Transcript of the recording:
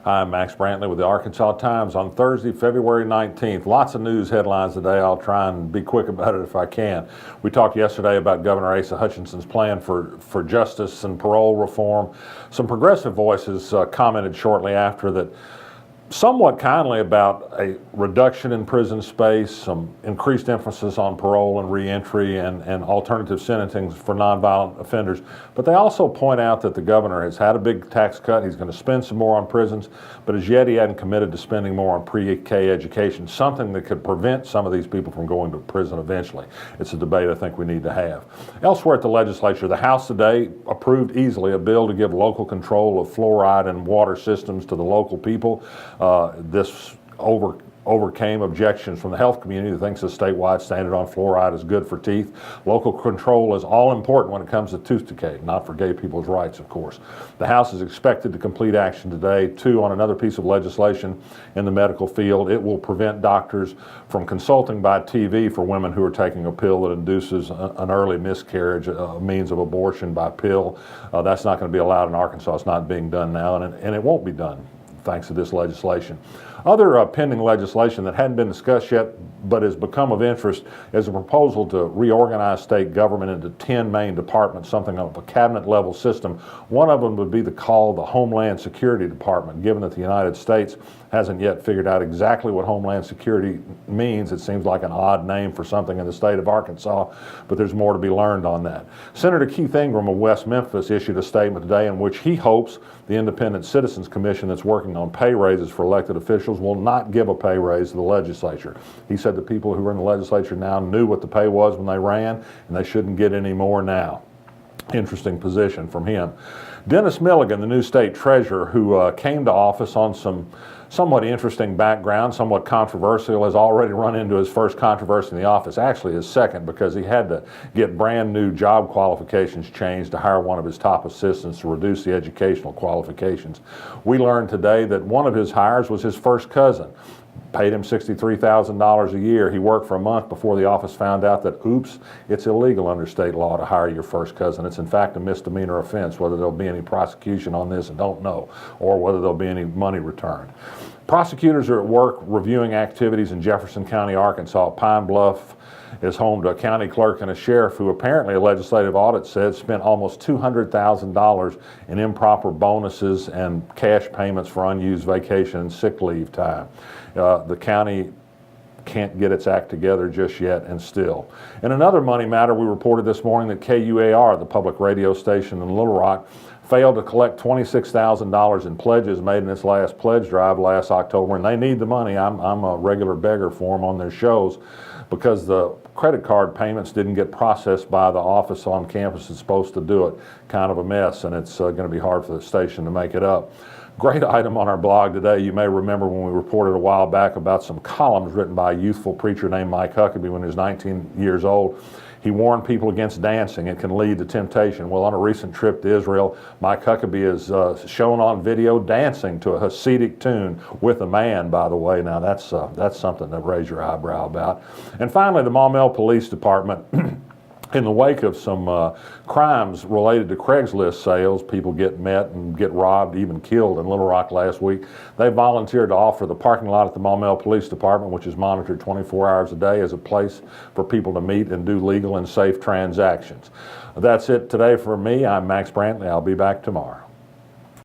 I'm Max Brantley with the Arkansas Times on Thursday, February 19th. Lots of news headlines today. I'll try and be quick about it if I can. We talked yesterday about Governor Asa Hutchinson's plan for justice and parole reform. Some progressive voices commented shortly after that somewhat kindly about a reduction in prison space, some increased emphasis on parole and reentry and alternative sentencing for nonviolent offenders. But they also point out that the governor has had a big tax cut. He's going to spend some more on prisons, but as yet he hadn't committed to spending more on pre-K education, something that could prevent some of these people from going to prison eventually. It's a debate I think we need to have. Elsewhere at the legislature, the House today approved easily a bill to give local control of fluoride and water systems to the local people. This overcame objections from the health community that thinks a statewide standard on fluoride is good for teeth. Local control is all important when it comes to tooth decay, not for gay people's rights, of course. The House is expected to complete action today, too, on another piece of legislation in the medical field. It will prevent doctors from consulting by TV for women who are taking a pill that induces an early miscarriage, a means of abortion by pill. That's not going to be allowed in Arkansas. It's not being done now, and it won't be done thanks to this legislation. Other pending legislation that hadn't been discussed yet but has become of interest is a proposal to reorganize state government into 10 main departments, something of a cabinet level system. One of them would be called the Homeland Security Department. Given that the United States hasn't yet figured out exactly what Homeland Security means, it seems like an odd name for something in the state of Arkansas, but there's more to be learned on that. Senator Keith Ingram of West Memphis issued a statement today in which he hopes the Independent Citizens Commission that's working on pay raises for elected officials will not give a pay raise to the legislature. He said the people who are in the legislature now knew what the pay was when they ran, and they shouldn't get any more now. Interesting position from him. Dennis Milligan, the new state treasurer, who came to office on some somewhat interesting background, somewhat controversial, has already run into his first controversy in the office, actually his second, because he had to get brand new job qualifications changed to hire one of his top assistants to reduce the educational qualifications. We learned today that one of his hires was his first cousin. Paid him $63,000 a year. He worked for a month before the office found out that, oops, it's illegal under state law to hire your first cousin. It's in fact a misdemeanor offense. Whether there'll be any prosecution on this, I don't know, or whether there'll be any money returned. Prosecutors are at work reviewing activities in Jefferson County, Arkansas. Pine Bluff is home to a county clerk and a sheriff who apparently a legislative audit said spent almost $200,000 in improper bonuses and cash payments for unused vacation and sick leave time. The county can't get its act together just yet, and still. In another money matter, we reported this morning that KUAR, the public radio station in Little Rock, failed to collect $26,000 in pledges made in its last pledge drive last October, and they need the money. I'm a regular beggar for them on their shows because the credit card payments didn't get processed by the office on campus that's supposed to do it. Kind of a mess, and it's going to be hard for the station to make it up. Great item on our blog today. You may remember when we reported a while back about some columns written by a youthful preacher named Mike Huckabee when he was 19 years old. He warned people against dancing. It can lead to temptation. Well, on a recent trip to Israel, Mike Huckabee is shown on video dancing to a Hasidic tune with a man, by the way. Now, that's something to raise your eyebrow about. And finally, the MAUMELLE Police Department, in the wake of some crimes related to Craigslist sales, people get met and get robbed, even killed in Little Rock last week. They volunteered to offer the parking lot at the MAUMELLE Police Department, which is monitored 24 hours a day, as a place for people to meet and do legal and safe transactions. That's it today for me. I'm Max Brantley. I'll be back tomorrow.